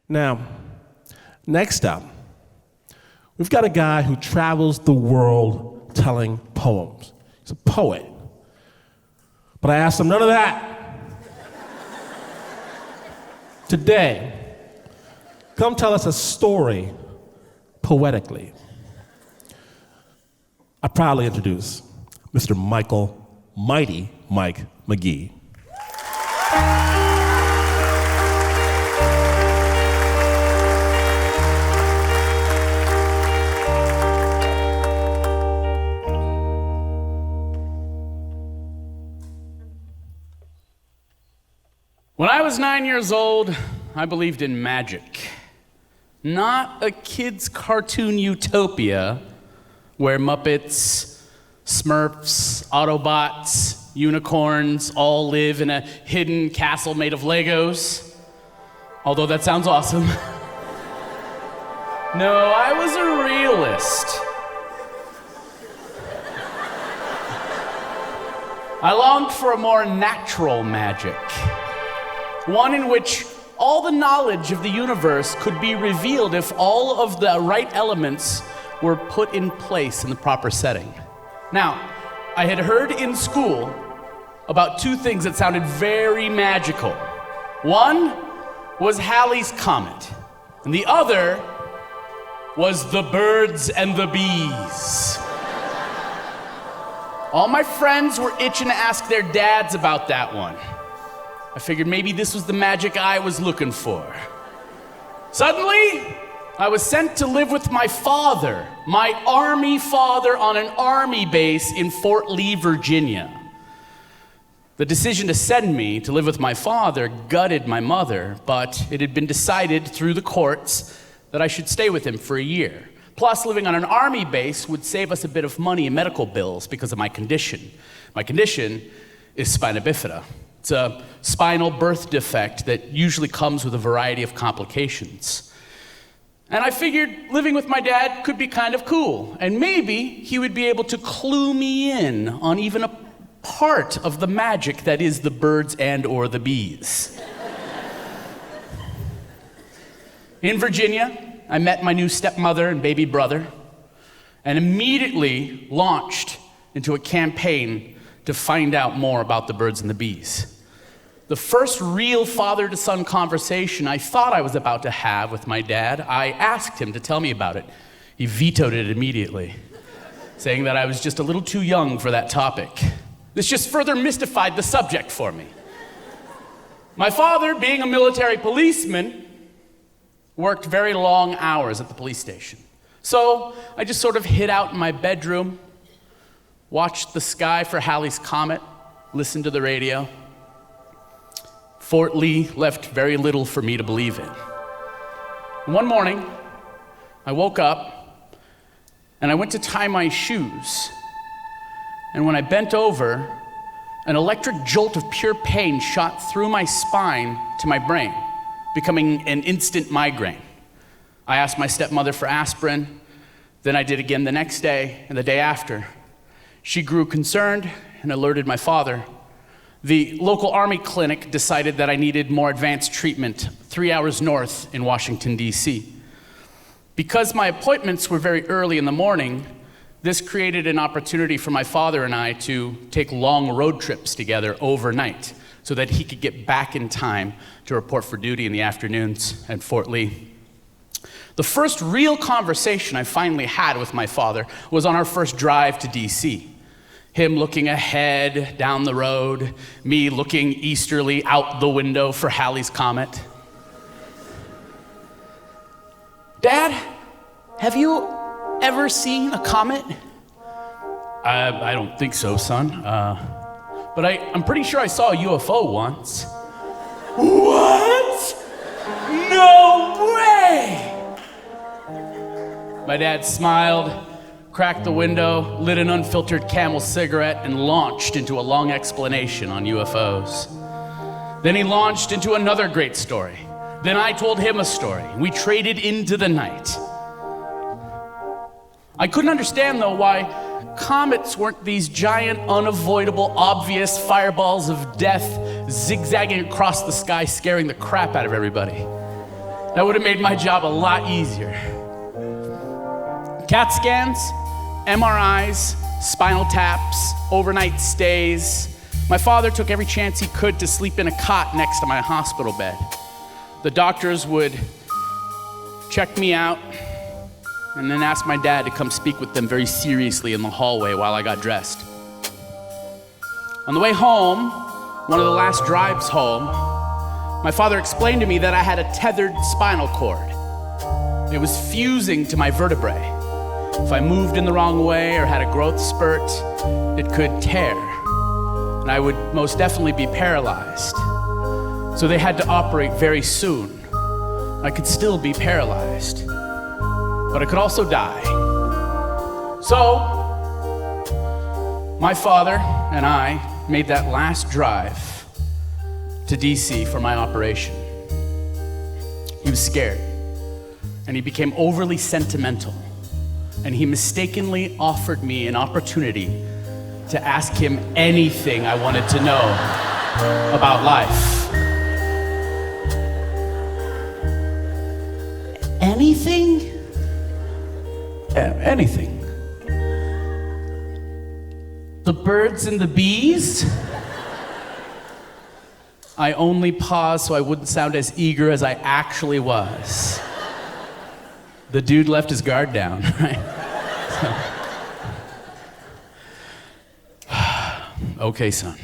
Now, next up, we've got a guy who travels the world telling poems. He's a poet. But I asked him none of that. Today, come tell us a story poetically. I proudly introduce Mr. Mighty Mike McGee. When I was 9 years old, I believed in magic. Not a kid's cartoon utopia where Muppets, Smurfs, Autobots, unicorns all live in a hidden castle made of Legos. Although that sounds awesome. No, I was a realist. I longed for a more natural magic. One in which all the knowledge of the universe could be revealed if all of the right elements were put in place in the proper setting. Now, I had heard in school about two things that sounded very magical. One was Halleys Comet, and the other was the birds and the bees. All my friends were itching to ask their dads about that one. I figured maybe this was the magic I was looking for. Suddenly, I was sent to live with my father, my Army father, on an Army base in Fort Lee, Virginia. The decision to send me to live with my father gutted my mother, but it had been decided through the courts that I should stay with him for a year. Plus, living on an Army base would save us a bit of money in medical bills because of my condition. My condition is spina bifida. It's a spinal birth defect that usually comes with a variety of complications. And I figured living with my dad could be kind of cool, and maybe he would be able to clue me in on even a part of the magic that is the birds and or the bees. In Virginia, I met my new stepmother and baby brother, and immediately launched into a campaign to find out more about the birds and the bees. The first real father-to-son conversation I thought I was about to have with my dad, I asked him to tell me about it. He vetoed it immediately, saying that I was just a little too young for that topic. This just further mystified the subject for me. My father, being a military policeman, worked very long hours at the police station. So I just sort of hid out in my bedroom, watched the sky for Halleys Comet, listened to the radio. Fort Lee left very little for me to believe in. One morning, I woke up and I went to tie my shoes. And when I bent over, an electric jolt of pure pain shot through my spine to my brain, becoming an instant migraine. I asked my stepmother for aspirin, then I did again the next day and the day after. She grew concerned and alerted my father. The local Army clinic decided that I needed more advanced treatment 3 hours north in Washington, D.C. Because my appointments were very early in the morning, this created an opportunity for my father and I to take long road trips together overnight so that he could get back in time to report for duty in the afternoons at Fort Lee. The first real conversation I finally had with my father was on our first drive to D.C. Him looking ahead down the road, me looking easterly out the window for Halleys Comet. Dad, have you ever seen a comet? I don't think so, son. But I'm pretty sure I saw a UFO once. What? No way! My dad smiled, cracked the window, lit an unfiltered Camel cigarette, and launched into a long explanation on UFOs. Then he launched into another great story. Then I told him a story. We traded into the night. I couldn't understand, though, why comets weren't these giant, unavoidable, obvious fireballs of death zigzagging across the sky, scaring the crap out of everybody. That would have made my job a lot easier. CAT scans, MRIs, spinal taps, overnight stays. My father took every chance he could to sleep in a cot next to my hospital bed. The doctors would check me out and then ask my dad to come speak with them very seriously in the hallway while I got dressed. On the way home, one of the last drives home, my father explained to me that I had a tethered spinal cord. It was fusing to my vertebrae. If I moved in the wrong way or had a growth spurt, it could tear, and I would most definitely be paralyzed. So they had to operate very soon. I could still be paralyzed, but I could also die. So, my father and I made that last drive to DC for my operation. He was scared, and he became overly sentimental, and he mistakenly offered me an opportunity to ask him anything I wanted to know about life. Anything? Yeah, anything. The birds and the bees? I only paused so I wouldn't sound as eager as I actually was. The dude left his guard down, right? Okay, son.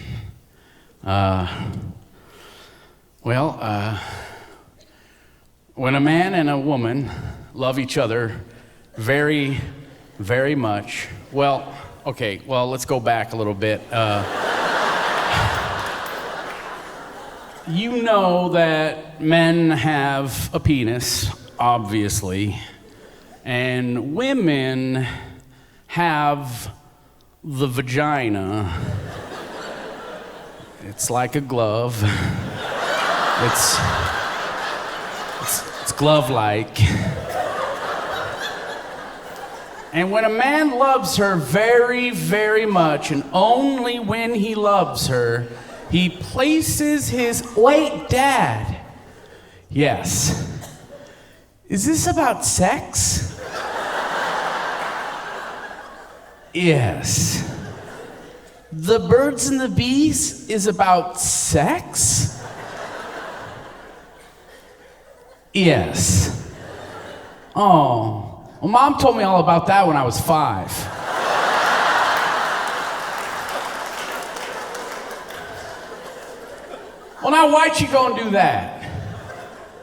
When a man and a woman love each other very, very much, let's go back a little bit. You know that men have a penis, obviously, and women have the vagina. It's like a glove. It's glove-like. And when a man loves her very, very much, and only when he loves her, he places his... Wait, Dad. Yes. Is this about sex? Yes. The birds and the bees is about sex? Yes. Oh. Well, Mom told me all about that when I was 5. Well, now why'd she go and do that?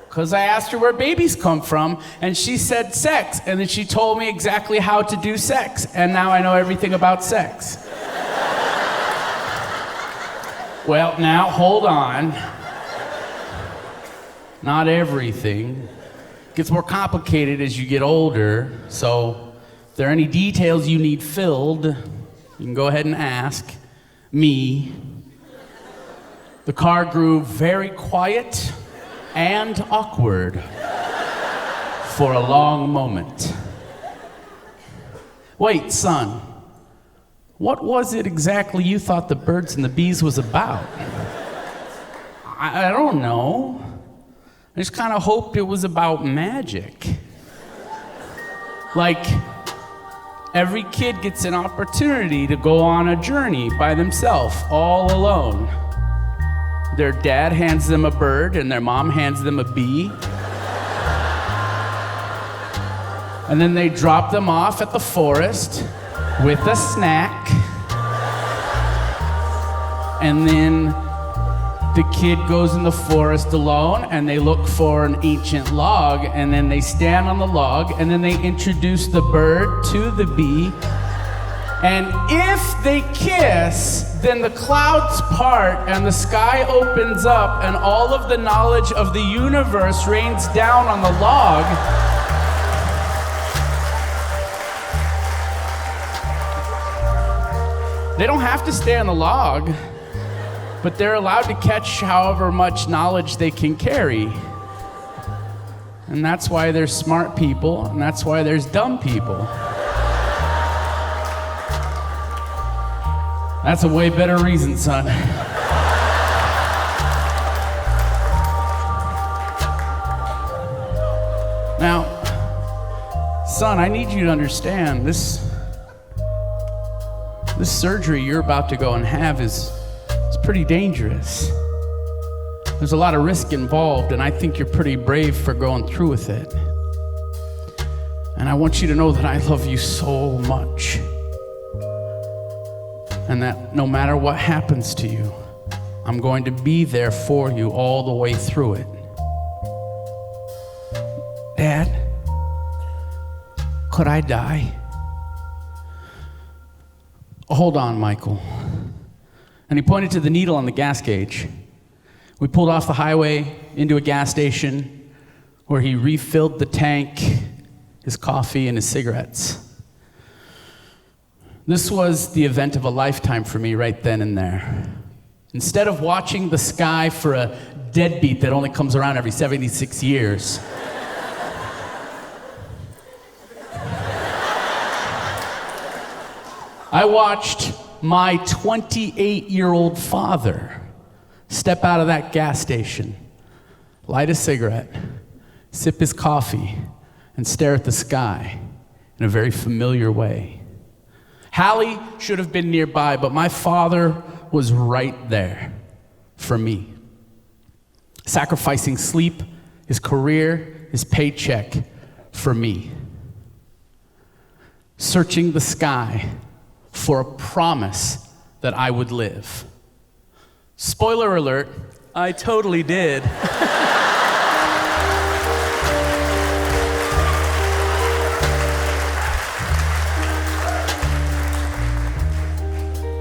Because I asked her where babies come from, and she said sex, and then she told me exactly how to do sex, and now I know everything about sex. Well, now, hold on. Not everything. It gets more complicated as you get older, so if there are any details you need filled, you can go ahead and ask me. The car grew very quiet and awkward for a long moment. Wait, son, what was it exactly you thought the birds and the bees was about? I don't know. I just kind of hoped it was about magic. Like, every kid gets an opportunity to go on a journey by themselves, all alone. Their dad hands them a bird and their mom hands them a bee. And then they drop them off at the forest with a snack. And then the kid goes in the forest alone and they look for an ancient log, and then they stand on the log and then they introduce the bird to the bee. And if they kiss, then the clouds part and the sky opens up and all of the knowledge of the universe rains down on the log. They don't have to stay on the log, but they're allowed to catch however much knowledge they can carry. And that's why there's smart people, and that's why there's dumb people. That's a way better reason, son. Now, son, I need you to understand this surgery you're about to go and have is pretty dangerous. There's a lot of risk involved, and I think you're pretty brave for going through with it. And I want you to know that I love you so much. And that no matter what happens to you, I'm going to be there for you all the way through it. Dad, could I die? Hold on, Michael. And he pointed to the needle on the gas gauge. We pulled off the highway into a gas station where he refilled the tank, his coffee, and his cigarettes. This was the event of a lifetime for me right then and there. Instead of watching the sky for a deadbeat that only comes around every 76 years, I watched my 28-year-old father step out of that gas station, light a cigarette, sip his coffee, and stare at the sky in a very familiar way. Hallie should have been nearby, but my father was right there for me, sacrificing sleep, his career, his paycheck for me, searching the sky for a promise that I would live. Spoiler alert, I totally did.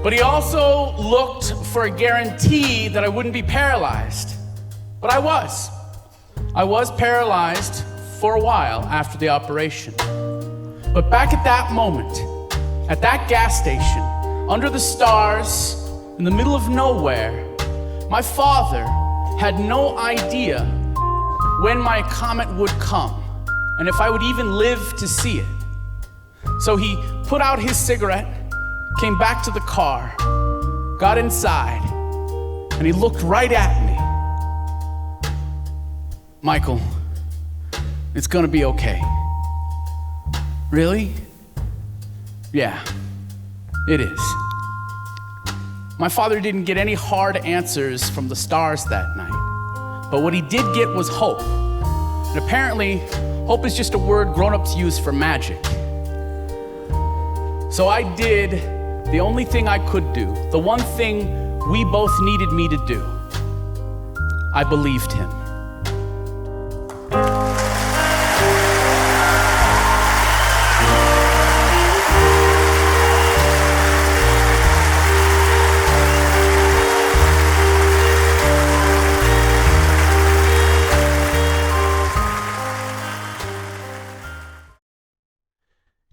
But he also looked for a guarantee that I wouldn't be paralyzed. But I was. I was paralyzed for a while after the operation. But back at that moment, at that gas station, under the stars, in the middle of nowhere, my father had no idea when my comet would come and if I would even live to see it. So he put out his cigarette, came back to the car, got inside, and he looked right at me. Michael, it's gonna be okay. Really? Yeah, it is. My father didn't get any hard answers from the stars that night, but what he did get was hope. And apparently, hope is just a word grown-ups use for magic. So I did the only thing I could do, the one thing we both needed me to do. I believed him.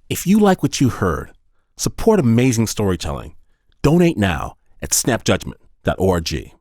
If you like what you heard, support amazing storytelling. Donate now at snapjudgment.org.